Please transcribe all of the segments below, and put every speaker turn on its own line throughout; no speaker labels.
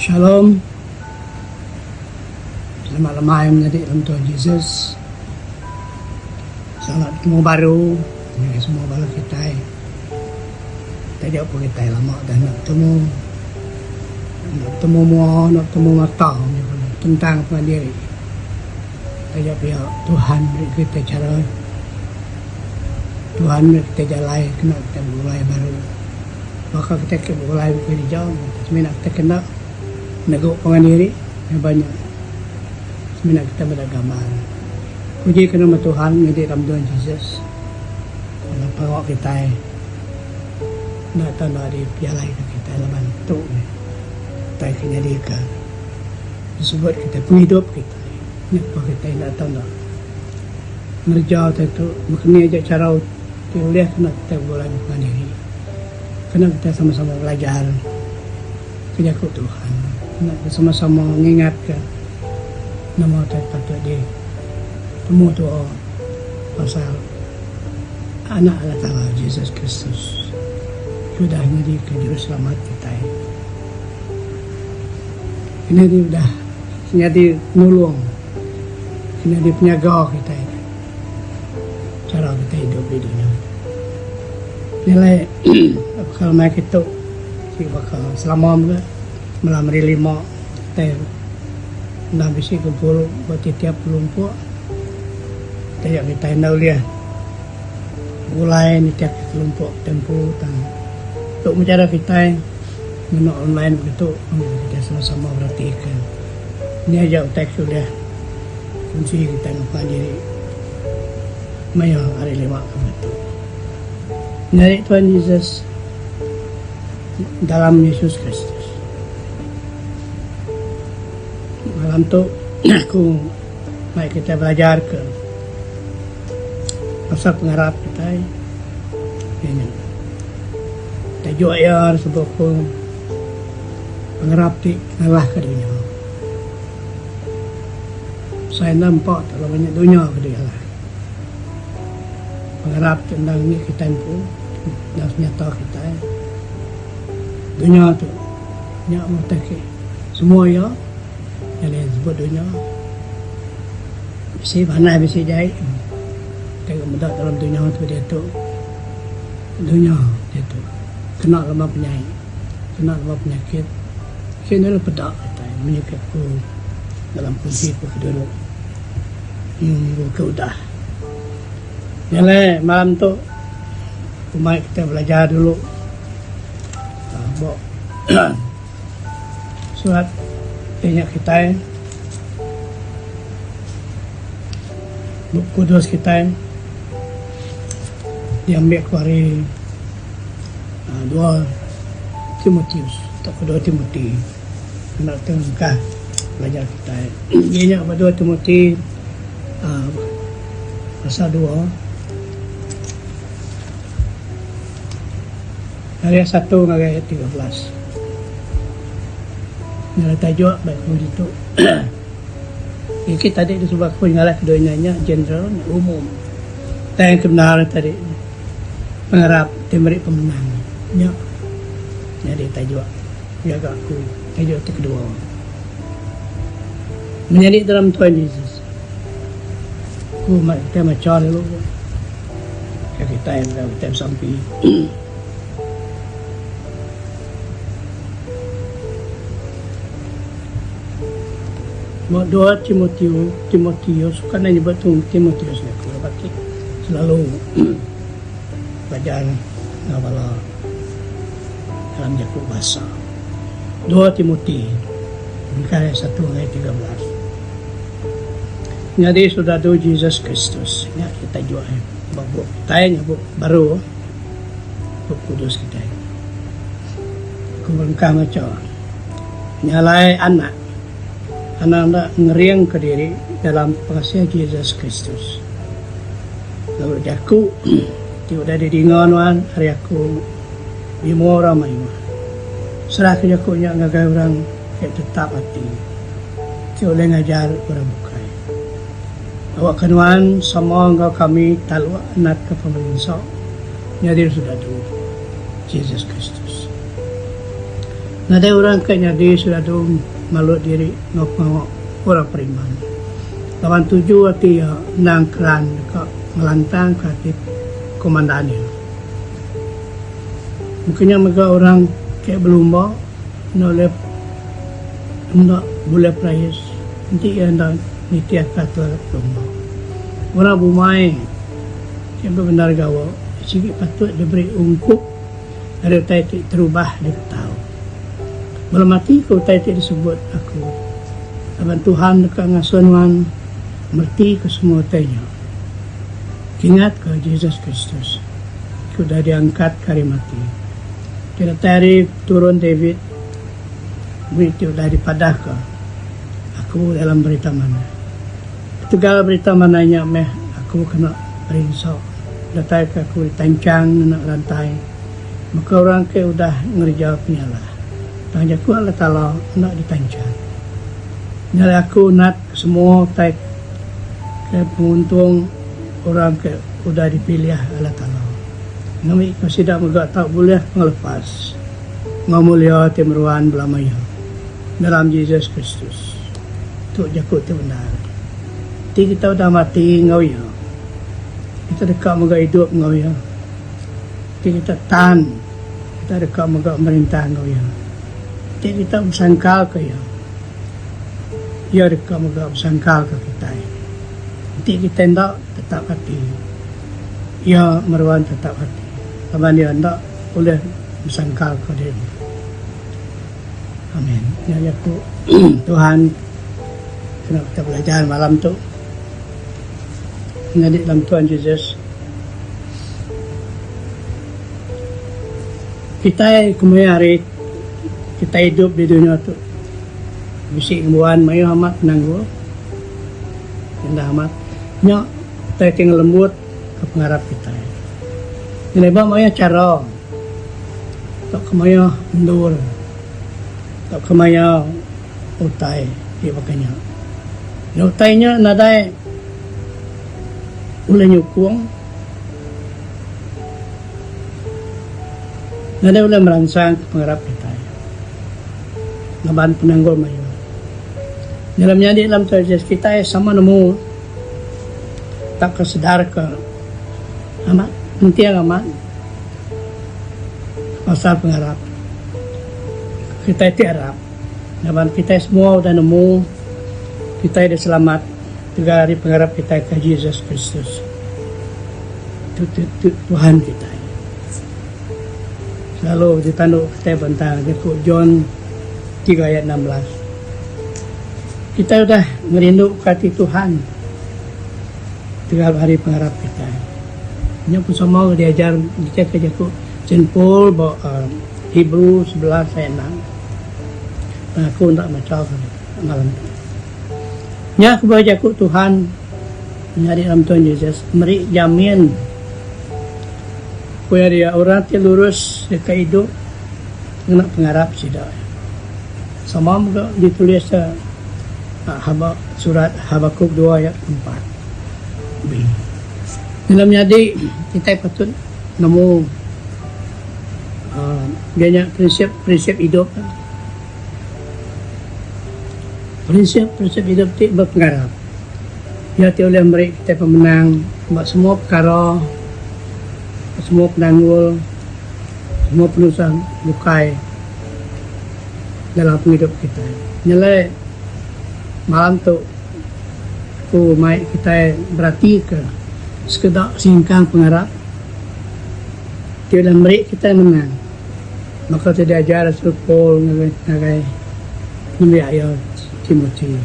Shalom. Selamat malam menjadi dalam Tuhan Yesus. Selamat ketemu baru. Ini semua baru kita. Tadi apa kita lama dah nak ketemu mua, nak ketemu mata tentang diri. Tadi pihak Tuhan beri kita cara. Tuhan beri kita jalan kena kita mulai baru. Maka kita mulai berjauh. Sebenarnya kita kena neguk pengen yang banyak. Sebenarnya kita beragama. Puji kerana Tuhan menjadi dalam Tuhan Yesus. Kalau pawak kita nak tahu dari piala kita lawan tu. Kita kena dika. Disebut kita hidup kita. Apa kita nak tahu nak. Merjau tu maknanya aja cara boleh kena kita boleh bukan diri. Kena kita sama-sama belajar kejakut Tuhan. Nak sama-sama mengingatkan nama patut dia temu doa pasal anak Allah Ta'ala Yesus Kristus sudah menjadi juru selamat kita. Ini dia sudah menjadi nolong, ini dia penjaga kita, cara kita hidup di dunia. Nilai bakal mai kita si bakal selama malam hari 5 kita dah bisi kumpul buat tiap kelompok kita tahu dia mulai ni tiap kelompok tempoh untuk mencara kita mengenai online begitu kita sama-sama perhatikan ini aja teks sudah kunci kita nampak diri maya hari 5 begitu dari Tuhan Yesus dalam Yesus Kristus. Malam tu aku mai kita belajar ke pasal pengharap kita ini. Tajuk ayat sebab pengharap ti ngalah ke dunia. Saya nampak terlalu banyak dunia ke dia lah. Pengharap tentang ni kita pun dah nyata kita. Dunia tu banyak mutakhir. Semua ya yang sebut dunia bisi panai bisi jahit tengok mudah dalam dunia tu dia tu kena lama penyakit kena pedak menyakit ku dalam kunci ku kedua ke udah nyala malam tu kumai kita belajar dulu surat banyak kita buku kudus kita diambil dari 2 Timotius atau 2 Timoti nak tengah belajar kita banyak 2 Timoti pasal 2 dari 1 hingga 13 Nilai tajuk baik begitu. Kita tadi disebut aku ngalah keduanya general umum. Dan kebenaran tadi pengharap memberi pemenang. Ya. Jadi tajuk jaga aku tajuk kedua. Menjadi dalam Tuhan Yesus. Aku kita macam dulu. Kita yang kita sampai Dua Timotius kan hanya betul Timotius ni aku dapat selalu belajar ngawala dalam jakub bahasa 2 Timoti bukan 1 ayat 13. Jadi sudah do Jesus Kristus ya kita jual babu tanya baru buku kudus kita kumulkan macam nyalai anak ngeriang ke diri dalam pengasihan Yesus Kristus. Lalu aku tidak ada dingan hari aku lima orang main. Serah ke aku yang ngagai orang yang tetap hati. Tidak boleh ngajar orang bukai. Awak kenuan sama engkau kami talwa anak ke pemerintah. Jadi sudah dulu Yesus Kristus. Ada orang kayaknya dia sudah dong malu diri ngok orang beriman. Lawan tujuh hati ya nang keran ke melantang ke komandannya. Mungkinnya mereka orang kayak belum mau nolep nak boleh prayes nanti ya ndak nitiak kata belum mau. Orang bumai yang benar gawa sikit patut diberi ungkup ada tadi terubah dia tahu. Belum mati kau tadi disebut aku. Abang Tuhan dekat ngasuhan merti ke semua tanya. Ingat ke Yesus Kristus. Sudah diangkat kari mati. Kita tarik turun David. Berita dari padaka. Aku dalam berita mana. Ketika berita mananya meh aku kena berinsau. Datang ke aku ditancang nak rantai. Maka orang ke udah ngerja penyalah. Tanya aku Allah Ta'ala nak ditancang. Nyala aku nak semua taik ke penguntung orang ke udah dipilih Allah Ta'ala. Nami masih tak megak tak boleh ngelepas. Ngamulia timruan belamaya. Dalam Yesus Kristus. Itu jakut itu benar. Jadi kita udah mati ngau ya. Kita dekat megak hidup ngau ya. Jadi kita tahan. Kita dekat megak merintah ngau ya. Jadi kita bersangkal ke ya. Ya dekat megak bersangkal ke kita. Nanti kita tidak tetap hati. Ya meruan tetap hati. Sama dia tidak boleh bersangkal ke dia. Amin. Ya aku Tuhan kenapa kita belajar malam tu. Ngadik dalam Tuhan Yesus. Kita kemudian hari kita hidup di dunia tu. Bisik kemuan mayu amat nanggu. Indah amat. Nya kita tinggal lembut ke pengarap kita. Ini bah mayu cara. Tak kemaya mendur. Tak kemaya utai dia pakainya. Utainya nadai ulai nyukung. Nadai ulai merangsang ke pengarap kita. Ngaban penanggul mayu. Dalamnya di dalam terjadi kita sama nemu tak kesedar ke amat nanti yang amat pasal pengarap kita itu Arab. Ngaban kita semua udah nemu kita sudah selamat 3 hari pengarap kita ke Yesus Kristus. Itu Tuhan kita. Selalu ditanduk kita bentang Jakub John 3 ayat 16. Kita sudah merindu hati Tuhan 3 hari pengarap kita. Ini pun sama diajar kita ke Jakub Saint Paul Hebrew 11 ayat 6. Aku tak baca malam itu. Nya aku baca Jakub Tuhan nyari dalam Tuhan Yesus beri jamin supaya dia orang yang lurus dekat hidup nak pengarap sidak. Sama juga ditulis surat Habakuk 2 ayat 4b. Dalam jadi kita patut nemu banyak prinsip hidup. Prinsip hidup itu berpengaruh. Ya oleh mereka kita pemenang buat semua perkara, semua penanggul, semua penulisan bukai dalam hidup kita. Nyalai malam tu aku mai kita berarti ke sekedar singkang pengarap tiada mereka kita menang maka tidak ajar Rasul Paul ngagai ayat Timothy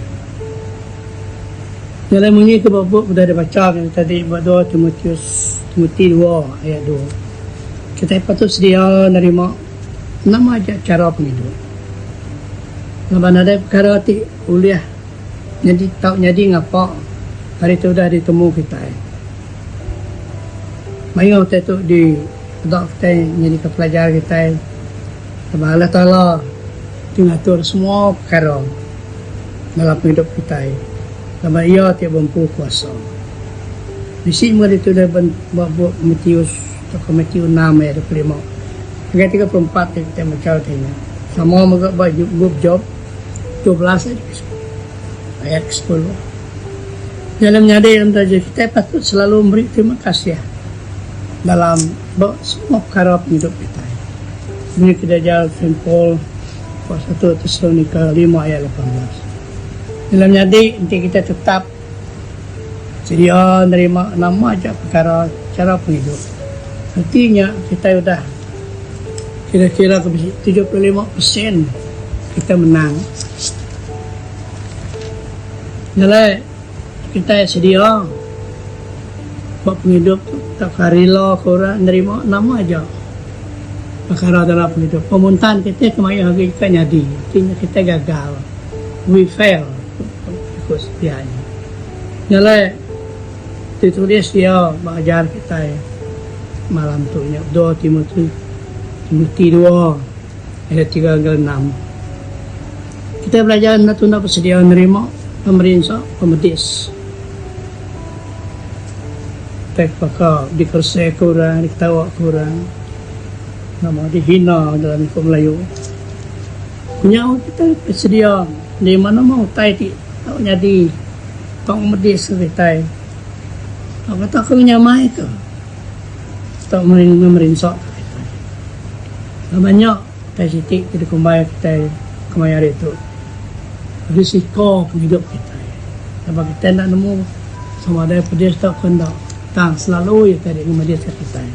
dalam bunyi ke bab sudah dibaca tadi buat 2 Timothy 2 ayat 2 kita patut sedia nerima nama aja cara penghidup ngaban ada perkara ti uliah jadi tak jadi ngapa hari itu dah ditemu kita. Mayu kita tu di dak kita jadi kepelajar kita. Sebab Allah Taala mengatur semua perkara dalam hidup kita. Sebab Ia tiada mampu kuasa. Di sini itu dah buat Matius 6 ayat 25. Ayat 34 kita baca tadi. Sama juga baju group job 12 ayat 10. Dalam nyadar dalam tajuk kita patut selalu memberi terima kasih dalam semua perkara hidup kita. Ini kita jalan Saint Paul pasal 1 Tesalonika 5 ayat 18. Dalam nyadar nanti kita tetap sedia menerima nama aja perkara cara penghidup. Artinya kita sudah kira-kira 75% kita menang. Jadi kita sedia buat penghidup tak karila korang nerima nama aja perkara dalam penghidup. Pemuntahan kita kemaya hari kita nyadi. Artinya kita gagal. We fail. Ikut setianya. Jadi ditulis dia mengajar kita malam tu 2 Timotius 2 ayat 3-6. Kita belajar natuna bersedia menerima pemerintah pemedis. Tak pakai dikerse kurang, diketawa kurang, nama dihina dalam hukum Melayu. Punya kita bersedia di mana mau tai tak jadi tong medis kita. Apa tak kau nyamai ke? Tak memerintah kita. Banyak kita tidak kembali kita kemana itu. Risiko hidup kita. Sebab kita nak nemu sama ada pedis tak kendak. Tang selalu ya tadi medis kita.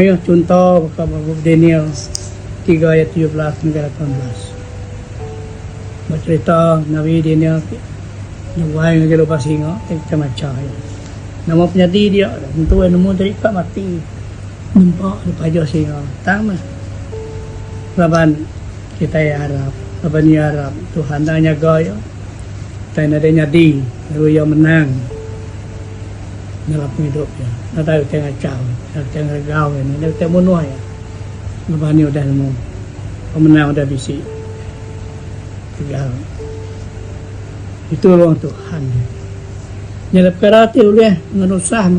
Ayo contoh buku Daniel 3 ayat 17 hingga 18. Bercerita Nabi Daniel nyuai ngagi lupa singa kita macam nama penyadi dia tentu nemu dari pak mati nampak lupa jauh singa tang mah laban kita ya harap laban ya harap Tuhan dah nyaga ya dan ada nyadi lalu yang menang dalam hidup ya ada yang tengah caw ada yang regau ini ada yang bunuh ya laban ni udah nemu pemenang udah bisi tinggal itu ruang Tuhan. Jadi perkara itu boleh menusah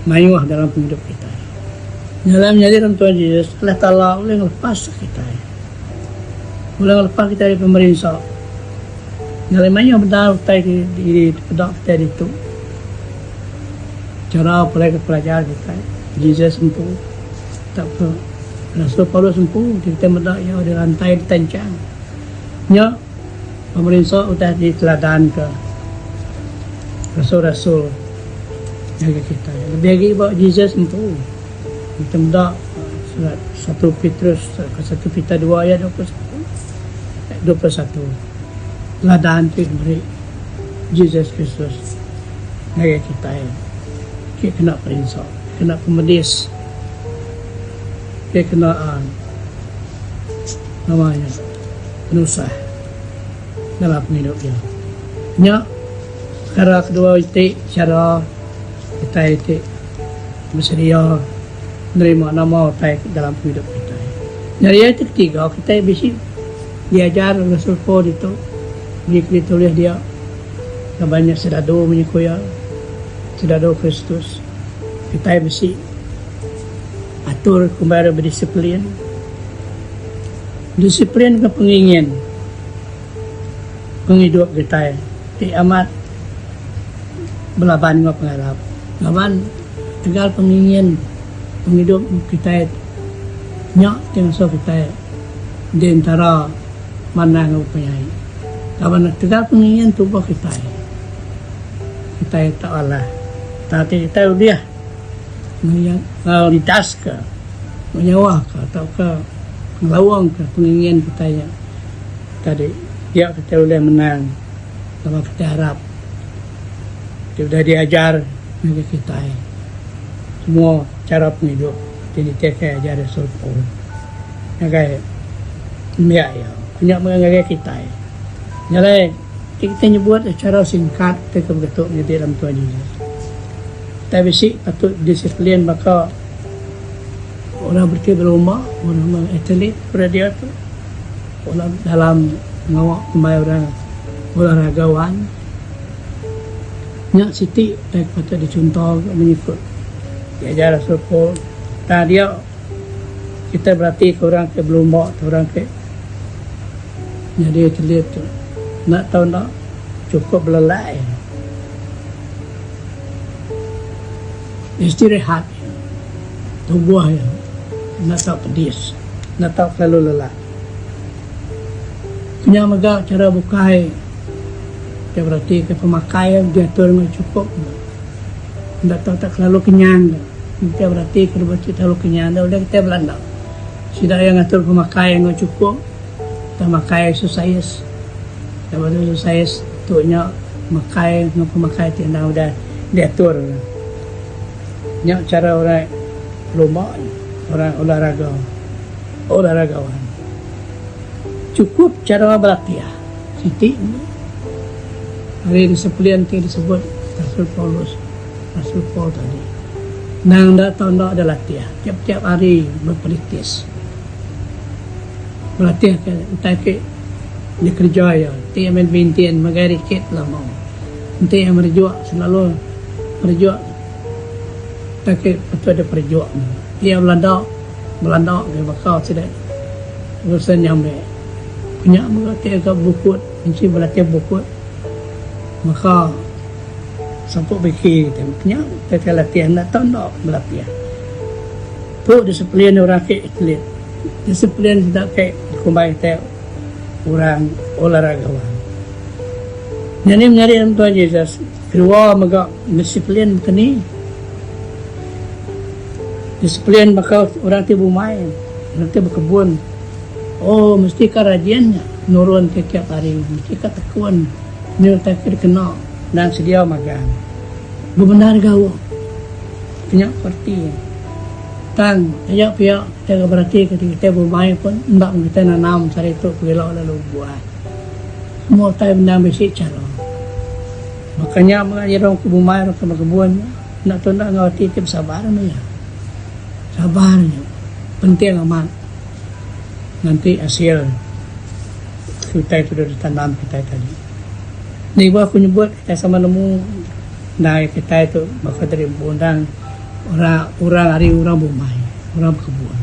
mayuah dalam hidup kita. Dalam nyadiran Tuhan Yesus Allah Ta'ala boleh lepas kita. Boleh lepas kita dari pemerintah. Dalam mayuah benar di pedak kita itu. Cara boleh pelajar kita. Yesus sempuh. Tak apa. Rasul Paulus sempuh. Kita bedak ya di rantai ditancang. Ya. Pemerintah sudah diteladan ke rasul-rasul jaga kita. Lebih lagi bawa Yesus sempuh. Kita muda surat 1 Petrus 1 Petrus 2 ayat 21. Teladan itu beri Yesus Kristus jaga kita. Kita kena perintah, kena pemedis, kita kena namanya penusah dalam hidup dia. Nya cara kedua itu cara kita itu bersedia menerima nama baik dalam hidup kita. Jadi yang ketiga kita bisa diajar Rasul Paul itu ditulis dia banyak sedado menyekuya sedado Kristus. Kita bisa atur kembali berdisiplin. Disiplin ke pengingin penghidup kita di amat belaban dengan pengharap laban tegal pengingin penghidup kita nyak tengso kita di antara mana yang punyai laban tegal pengingin tubuh kita tak Allah tapi kita dia litas ke menyawa ke atau ke lawang ke pengingin kita tadi dia kita boleh menang sama kita harap dia sudah diajar dengan kita semua cara penghidup jadi kita ajar Rasul Paul yang kayak ya punya mengagai kita jadi kita nyebut secara singkat kita betul menjadi dalam Tuhan Yesus tapi sih patut disiplin maka orang berlomba orang atlet pada dia tu orang dalam ngawak kembali orang olahragawan nyak siti baik patut dicontoh mengikut diajar Rasul Paul. Dia kita berarti orang ke belum mau orang ke jadi terlihat tu nak tahu nak cukup belelai istirahat tubuh ya nak tahu pedis nak tahu selalu lelah punya megak cara bukai dia berarti ke pemakaian dia atur dengan cukup nak tahu tak selalu kenyang kita berarti kalau kita selalu kenyang dah udah kita belanda sudah yang atur pemakaian yang cukup kita makai exercise kita buat exercise tuanya makai dengan pemakai tidak udah diatur nya cara orang lomba orang olahragawan cukup cara berlatih Siti hari disiplin yang disebut Rasul Paul tadi nang datang ada latihan tiap-tiap hari berpraktis berlatih entah ke di kerja ya nanti yang main magari kit lah mau nanti yang berjuang selalu berjuang tak ke betul ada berjuang dia Belanda dia bakal tidak urusan yang punya mengerti agak bukut mesti berlatih bukut maka sampai fikir kita punya kita latihan nak tahu nak berlatih tu disiplin orang ke atlet disiplin tidak kayak kumbai kita orang olahragawan jadi mencari Tuhan Yesus kedua maka disiplin kini disiplin maka orang tibu main orang tibu kebun mesti kerajiannya nurun tiap hari mesti ketekun ni tak kena dan sedia makan benar gawo punya seperti tang ayo pihak kita berarti ketika kita bermain pun tidak kita nanam sari itu kilo lalu buat semua tahu benda besi cara makanya mengajar orang bermain orang kebun nak tahu nak ngerti kita sabarnya penting amat nanti hasil kita itu sudah ditanam kita tadi ni aku nyebut kita sama nemu naik kita itu maka dari bundang orang hari orang bermain orang berkebun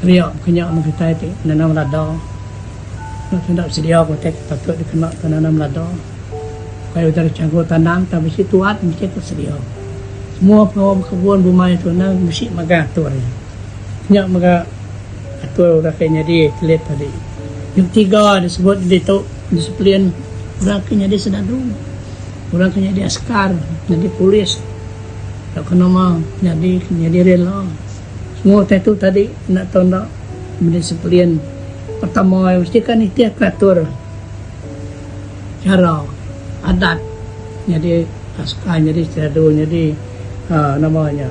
riak kenyak kita itu nanam lada nak tidak sedia aku tak patut dikenal tanam lada kalau dari cangkul tanam tapi si tuat mesti tersedia semua orang berkebun bermain itu nang mesti maga atur kenyak maga atur orang kayaknya dia telit tadi yang tiga disebut itu disiplin orang kena dia senadu orang kena dia askar jadi polis tak kena mah jadi rela semua itu tadi nak tahu nak berdisiplin pertama mesti kan ikhtiar atur cara adat jadi askar jadi senadu jadi namanya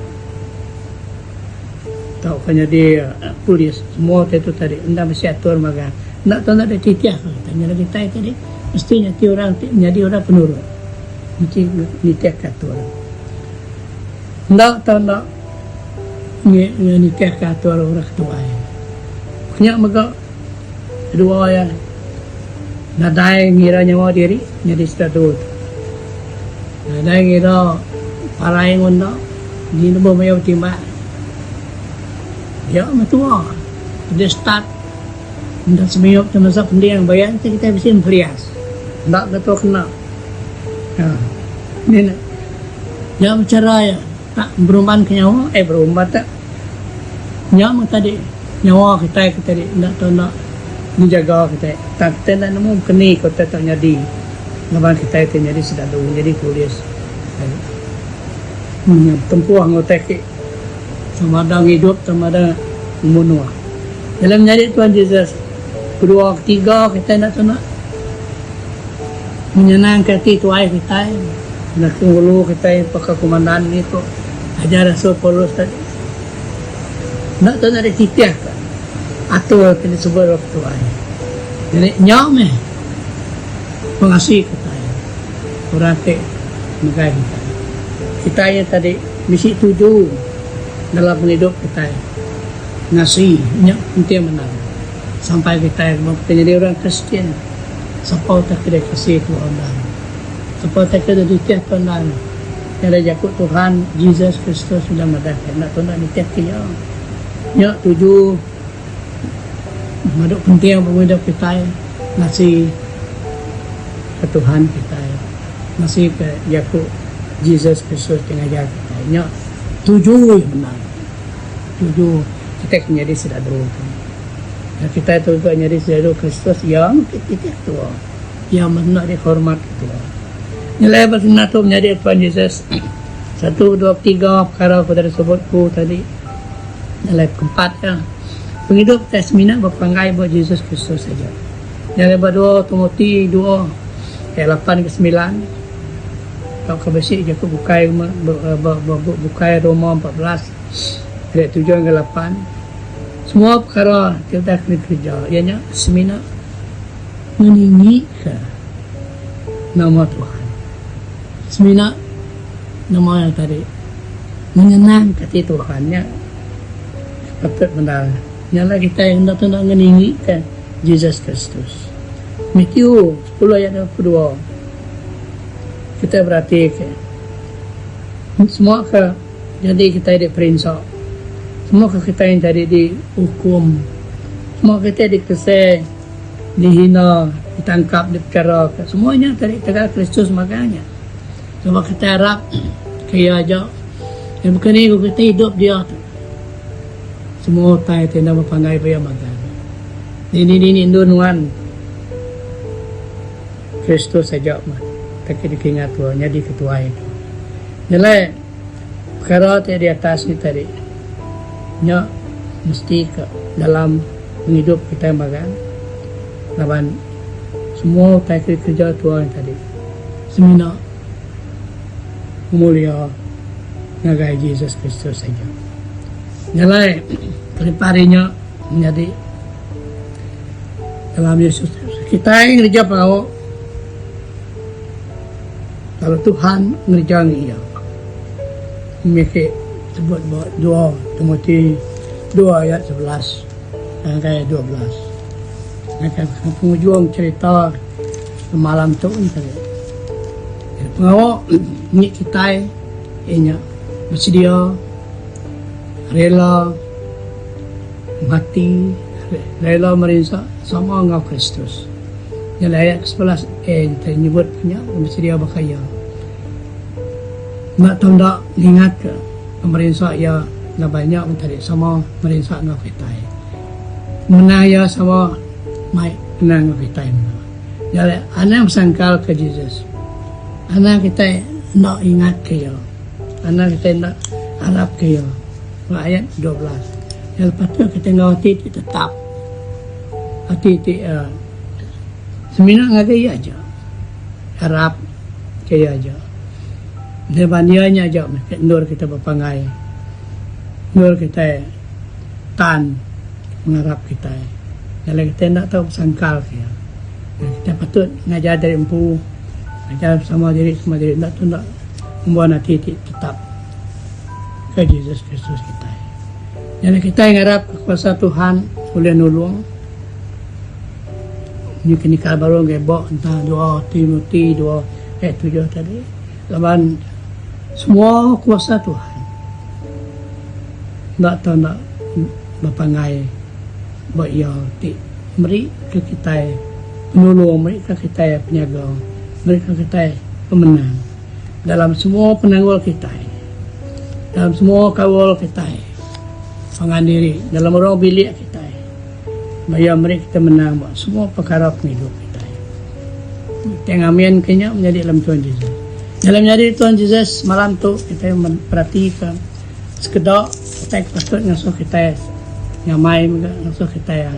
tak kena dia polis semua itu tadi anda mesti atur maka nak tahu nak ada titiah tanya lagi tadi mesti jadi orang penurut mesti nitiah katur nak tahu nak nitiah katur orang ketua banyak maka kedua ya nadai ngira nyawa diri jadi stadut nadai ngira para yang unda di nombor mayu timba ya matua dia start dan semiyok masa pendiang bayan kita bisa memperias tak betul kena ini yang cara ya tak berumban ke nyawa berumban tak nyawa tadi nyawa kita tadi tak tahu nak menjaga kita tak kita nak nemu keni kita tak jadi ngaban kita itu jadi sudah jadi polis tempuh ngotek sama ada hidup sama ada membunuh dalam nyari Tuhan Yesus kedua ketiga kita nak menyenangkan hati tuai kita nak tunggu kita pakai komandan itu ajar Rasul Paulus tadi nak tahu ada titiah atau kita sebut waktu tuai jadi nyam mengasihi kita orang ke negara kita yang tadi misi tuju dalam hidup kita ngasih nyak penting menang sampai kita menjadi orang Kristen sampai tak kira kasih Tuhan sampai tak kira ditiap Tuhan yang jakut Tuhan Yesus Kristus sudah mendapatkan nak Tuhan ditiap dia nyak tuju Maduk penting penghidup kita ngasih ke Tuhan kita, ngasih ke Yakub Jesus Kristus pengajar kita. Nya tujuh benar, tujuh kita menjadi sedadru. Dan kita itu juga menjadi sedadru Kristus yang kita tua, yang benar dihormat tua. Nilai berkenaan tu menjadi Tuhan Yesus. 1, 2, 3 perkara aku tadi sebutku tadi. Nilai keempat ya. Penghidup kita semina berpanggai buat Yesus Kristus saja. Nilai berdua Timotius 2 ayat 8 ke 9. Kalau kebesi je aku bukai Roma 14 ayat 7 ke 8. Semua perkara kita kena kerja. Ianya semina meninggikan nama Tuhan. Semina nama yang tadi menyenang hati Tuhannya. Patut benar. Nyala kita yang nak meninggikan Yesus Kristus. Matthew 10 ayat 22. Kita berarti semua ke jadi kita diperintah. Semua ke kita yang tadi dihukum. Semua kita dikeseh, dihina, ditangkap, dibicarakan. Semuanya tadi tegak Kristus makanya. Coba kita harap kaya aja. Yang bukan ini kita hidup dia. Semua tayo tinda mapangay pa yung magana. Dini indunuan. Kristus saja man. Takidikingat ko, niya di ketuai ko. Nilai, perkara tayo di atas ni tadi. Niya, mesti ka dalam menghidup kita yang magana. Laban, semua tayo kerja Tuhan tadi. Semina, mulia, ngagay Jesus Kristus saja. Nilai pari-parinya menjadi dalam Yesus. Kita yang ngerja pao kalau Tuhan ngerja iya. Miki sebut doa Timotius 2 ayat 11 dan kayak 12. Mereka pengujuang cerita malam tu tadi. Pengawa ni kita inya bersedia rela mati, rela merisa sama dengan Kristus. Yang ayat 11 kita nyebutnya bersedia berkaya. Nak tanda ingat ke pemerintah ya na banyak mentari sama merisa dengan kita. Menaya sama mai dengan kita. Jadi anak sangkal ke Yesus. Anak kita nak ingat ke ya. Anak kita nak harap ke ya. Ayat 12. Yang lepas tu kita tengok hati tetap. Hati semina ngagai aja. Harap kaya aja. Depannya aja nur kita berpangai. Nur kita tan mengharap kita. Kalau kita nak tahu sangkal kaya. Kita patut ngajar dari empu. Ngajar sama diri nak tu nak membuat hati tetap ke Yesus Kristus kita. Jadi kita yang harap kuasa Tuhan boleh nolong. Ini kini kabar ngebok entah 2 Timotius 2 ayat 7 tadi. Laban semua kuasa Tuhan. Nak tahu nak berpangai buat ia meri ke kita penolong, meri ke kita penjaga, meri ke kita pemenang dalam semua penanggul kita. Dalam semua kawal kita, pengandiri dalam orang bilik kita, bayar mereka kita menang semua perkara penghidup kita. Tengamen kenya menjadi dalam Tuhan Yesus. Dalam menjadi Tuhan Yesus malam tu kita memperhatikan sekedar kita patut ngasuh kita nyamai ngasuh kita ya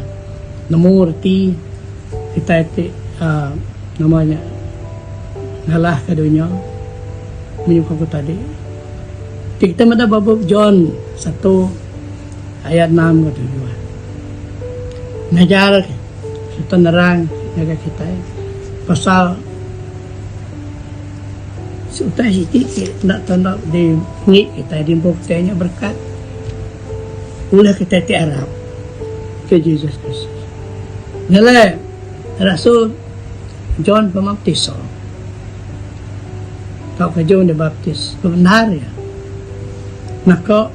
nemu reti kita itu namanya ngalah ke dunia menyukaku tadi. Kita ada bab John 1 ayat 6 ke 7. Ngajar kita nerang jaga kita pasal sudah sikit nak tanda di ngik kita di buktinya berkat ulah kita tiarap ke Yesus Kristus. Nilai Rasul John Pembaptis. Kau ke John Pembaptis benar ya. Maka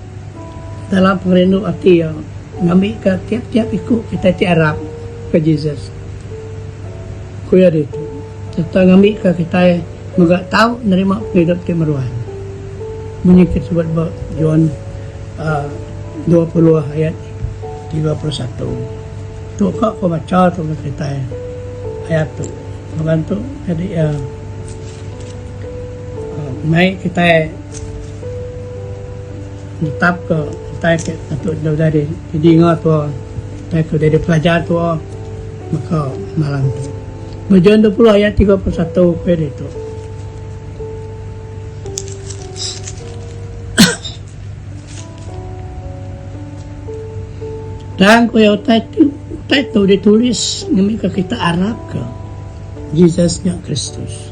dalam pengerindu hati yang ngambil ke tiap-tiap ikut kita tiarap ke Jesus. Kuya dito. Serta ngambil ke kita magak tahu nerima hidup ke meruan. Menyikit sebab John 20 ayat 31. Tu kak ko baca tu kita ayat tu. Membantu jadi mai kita tetap ke kita ke atau dari ingat tu kita ke dari pelajar tu maka malam tu. John 20 ayat 31 ke itu. Dan kaya itu ditulis ngambil ke kita Arab ke Yesusnya Kristus.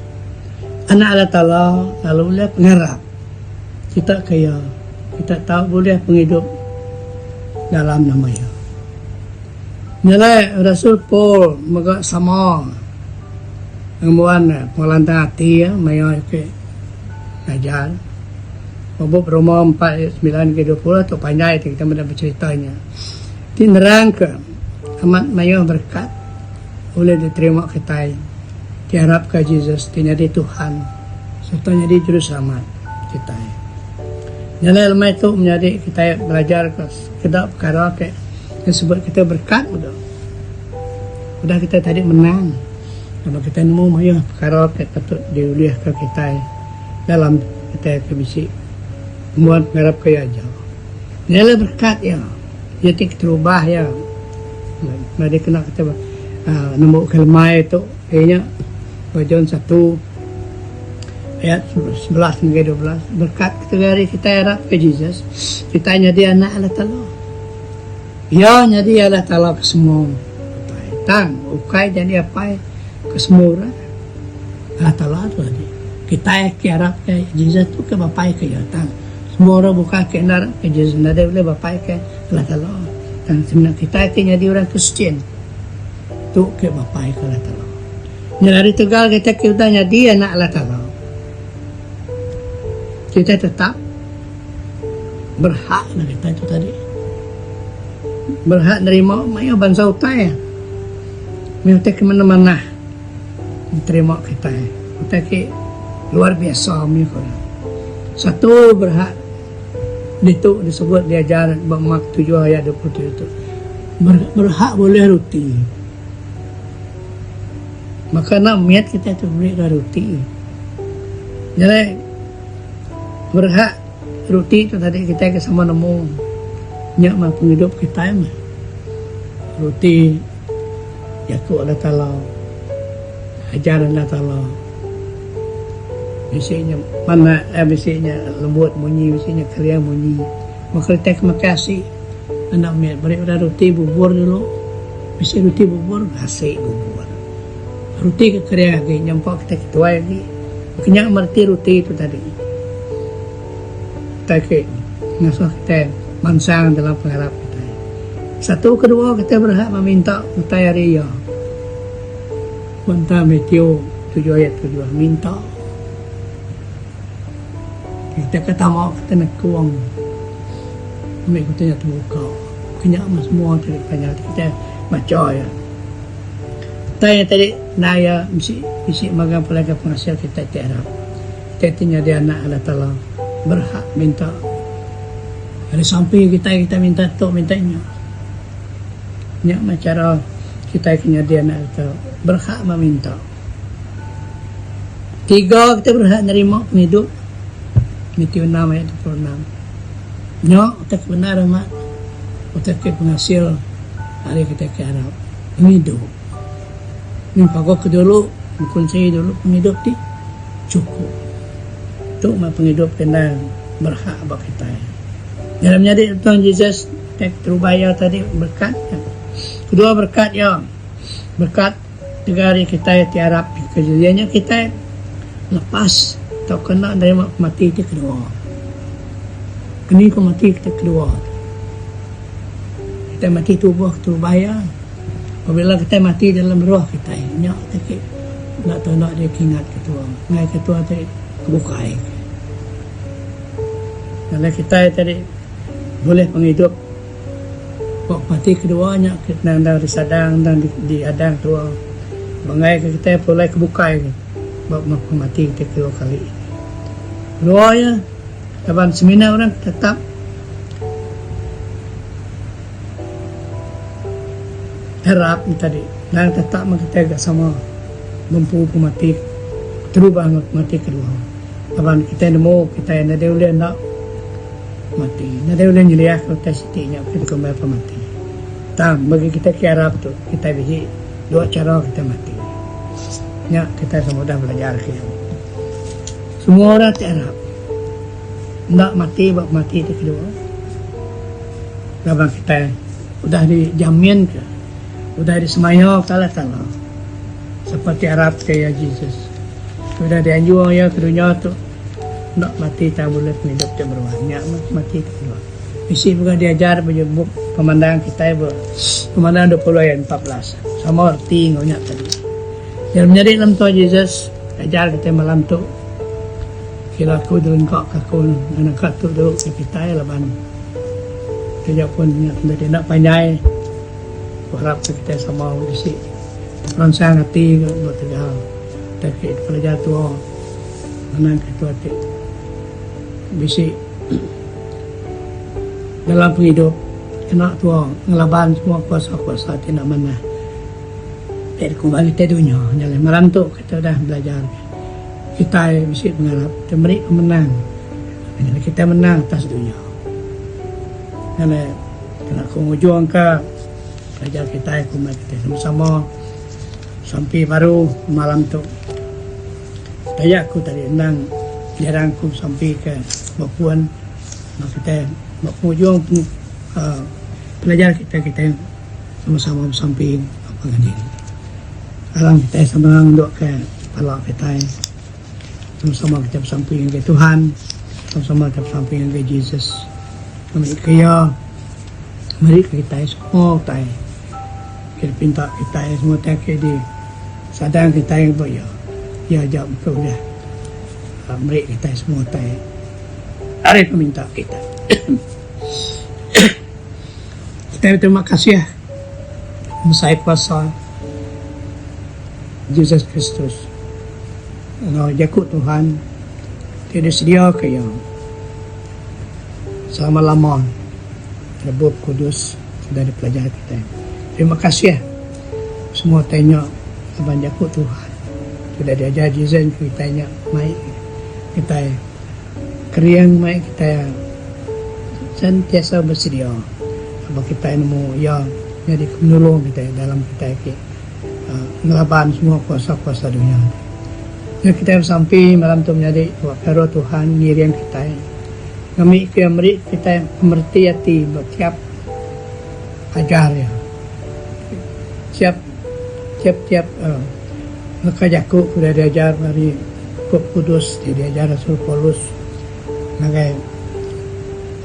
Anak Allah Ta'ala lalu boleh pengarap. Kita tahu boleh penghidup dalam namanya. Nilai Rasul Paul magak sama Ngemuan pengelantang hati maya ke ngajar. Mabuk Roma 4:9-20 atau panjang itu kita mendapat ceritanya. Tinerang ke amat maya berkat boleh diterima kita diharap ke Yesus di Tuhan serta jadi juru selamat kita. Nilai lemah itu menjadi kita belajar ke kedap perkara ke sebab kita berkat udah kita tadi menang. Kalau kita nemu maya perkara ke patut diuliah ke kita dalam kita kebisi buat ngarap ke aja. Nilai berkat ya. Jadi terubah ya. Mari kena kita nemu kelemahan itu kayaknya John 1 ayat 11 hingga 12 berkat dari kita harap ke Jesus kita jadi anak Allah Ta'ala ya jadi Allah Ta'ala ke semua tang ukai jadi apa ke semua Allah Ta'ala tu tadi kita harap ke Jesus tu ke bapak ke ya tang semua orang buka ke nar ke Jesus nada boleh bapak ke Allah Ta'ala dan sebenarnya kita jadi orang Kristian tu ke bapak ke Allah Ta'ala. Dari Tegal kita jadi anak Allah Ta'ala. Kita tetap berhak lah kita itu tadi. Berhak nerima maya bangsa utai. Mereka ke mana-mana terima kita. Kita ke luar biasa mereka. Satu berhak itu disebut diajar Mak 7 ayat 27 itu. Berhak boleh ruti. Maka nak miat kita itu beri roti. Jadi berhak roti itu tadi kita sama nemu nyak mah penghidup kita mah. Roti Yakub Allah Ta'ala ajaran Allah Ta'ala. Biasanya mana biasanya lembut bunyi, biasanya keriang bunyi. Maka kita makasih anak miat beri roti bubur dulu. Bisa roti bubur kasih bubur. Roti kekeriang lagi, nyampak kita ketua lagi. Makanya merti roti itu tadi. Kita ngasuh kita mansang dalam pengharap kita. Satu, kedua kita berhak meminta utai raya. Bantah Matthew 7 ayat 7 minta. Kita kata mau kita nak kuang. Ambil kita yang terbuka. Kenyak semua kita baca ya. Tanya tadi naya misi magang pelaga penghasil kita tiarap. Kita jadi anak Allah Ta'ala berhak minta. Ada samping kita minta tu mintanya. Nyak macam kita jadi anak Allah Ta'ala berhak meminta. 3 kita berhak nerima penghidup. Matthew 6 ayat 26. Nyak tak benar amat. Utak penghasil hari kita ke Arab penghidup. Yang pagok ke dulu, kunci dulu penghidup di cukup. Itu mah penghidup kena berhak bagi kita. Dalam menjadi Tuhan Yesus terubaya tadi berkat. Kedua berkat ya, berkat negara kita tiarap kejadiannya kita lepas atau kena dari mati itu kedua. Kini kau mati kita kedua. Kita mati tubuh terubaya. Apabila kita mati dalam roh kita, nyak kita nak tahu nak dia ingat ketua, ngai ketua tadi kebukai. Kalau kita tadi boleh penghidup Bok mati keduanya kita di sadang dan di adang tua. Bangai kita mulai kebukai ni. Bok mati kita kedua kali. Keduanya laban seminar orang tetap harap tadi. Dan tetap kita agak sama mampu mati terubah mati kedua. Laban kita nemu kita yang ada boleh nak mati. Nada boleh nyeliah kalau kita sitinya kita kembali mati. Tang bagi kita kira tu kita biji dua cara kita mati. Ya kita semua dah belajar kita. Semua orang tiarap nak mati bab mati itu kedua. Kalau kita udah dijamin ke, udah disemaya kala-kala seperti Arab kayak Yesus. Sudah dianjur ya ke dunia tu nak mati tak boleh hidup tak berwarna mati tak boleh. Mesti bukan diajar menyebut pemandangan kita pemandangan 20 ayat 14 sama arti ngonya tadi. Yang menjadi dalam Tuhan Yesus ajar kita malam tu kira aku dengan kau kakun dan kau tu duduk di kita laban kerja pun menjadi nak panjai harap kita sama di rangsang hati buat tegal tapi pelajar tua menang ketua hati bisi dalam penghidup kena tua ngelaban semua kuasa-kuasa tidak mana dari kembali ke dunia jalan malam tu kita dah belajar kita bisa mengharap kita beri menang jadi kita menang atas dunia jadi kena kemujung ke belajar kita kembali kita sama-sama sampai baru malam tu saya aku tadi endang jarang aku sampai ke Bapuan kita berhujung pelajar kita sama-sama sampai apa ini alam kita sama duduk ke kepala kita sama-sama kita bersamping ke Tuhan sama-sama kita bersamping ke Yesus mereka kita semua kita pinta kita semua tak di sadang kita yang boleh ya jawab kau dah mereka kita semua tak ada peminta kita kita terima kasih Mesai kuasa Yesus Kristus jakut Tuhan tidak sedia ke yang selama-lama Rabb Kudus sudah dipelajari kita. Terima kasih semua tanya abang jakut Tuhan sudah diajar Yesus kita tanya mai kita keriang mai kita sentiasa bersedia apa kita nemu ya jadi penolong kita dalam kita ngelaban semua kuasa-kuasa dunia. Ya kita sampai malam tu menjadi wakil Tuhan ngirian kita. Kami kita mengerti hati bertiap ajar ya. Tiap maka jaku sudah diajar dari Roh Kudus, diajar Rasul Paulus. Ngagai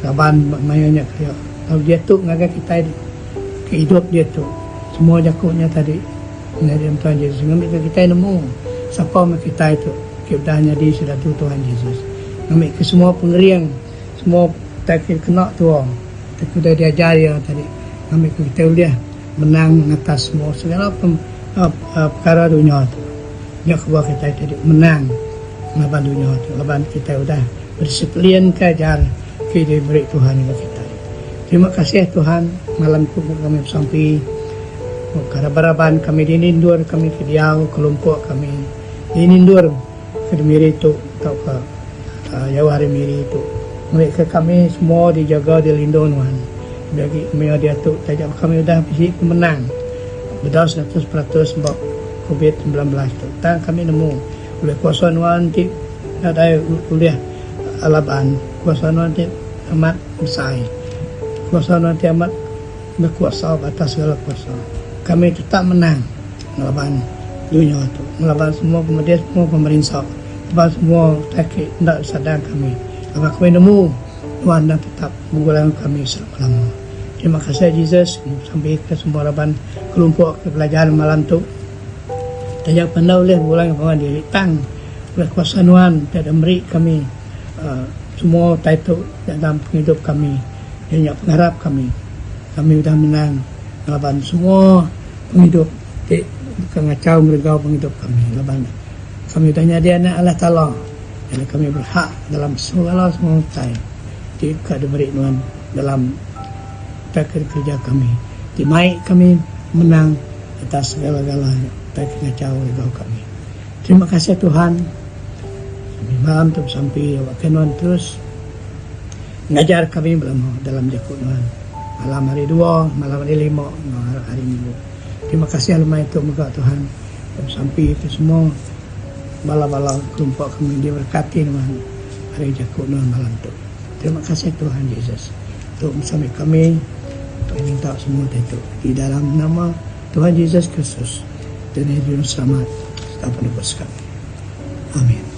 kaban mayanya kaya. Kalau dia tu ngagai kita hidup dia tu. Semua jakunya tadi dari Tuhan Yesus. Ngambil kita nemu siapa kita itu keudahnya di sudah Tuhan Yesus. Ngambil ke semua pengeriang, semua tak kena tua. Tak sudah diajar ya tadi. Ngambil ke kita dia menang atas semua segala perkara dunia tu. Dia kebuah kita tadi menang melawan dunia tu. Laban kita sudah berdisiplin kejar ke diberi Tuhan kepada kita. Terima kasih Tuhan malam tu kami sampai Karabaraban kami dinindur kami ke diau kelompok kami dinindur ke miri itu atau ke jauh hari miri itu mereka kami semua dijaga dilindungi Tuhan bagi dia tu tajam kami sudah bisa menang betul 100% sebab COVID-19 tu dan kami nemu oleh kuasa Tuhan ti ada kuliah alaban kuasa Tuhan ti amat besar kuasa Tuhan ti amat berkuasa atas segala kuasa. Kami tetap menang melawan dunia itu, melawan semua kemudian semua pemerintah, melawan semua takut tidak sadar kami. Maka kami nemu Tuhan dan tetap mengulang kami selama-lama. Terima kasih Yesus sampai ke semua laban kelompok pelajaran malam tu. Tajak pandau oleh bulan yang diri tang oleh kuasa Tuhan tidak beri kami semua title dalam hidup kami dan pengharap kami. kami sudah menang laban semua penghidup kengacau meregau penghidup kami laban kami tanya dia anak Allah Ta'ala. Jadi kami berhak dalam segala time jika diberi Tuhan dalam kerja kami dimai kami menang atas segala-galanya kengacau meregau kami. Terima kasih Tuhan. Malam tu sampai Tuhan terus ngajar kami dalam jakut Tuhan. Malam hari 2, malam hari 5, hari Minggu. Terima kasih alamai itu muka Tuhan. Sampai itu semua bala-bala kelompok kami diberkati Tuhan. Hari jakut Tuhan malam itu. Terima kasih Tuhan Yesus. Untuk bersama kami, untuk minta semua itu. Di dalam nama Tuhan Yesus Kristus. Dan Juru Selamat. Kita penebus kami. Amin.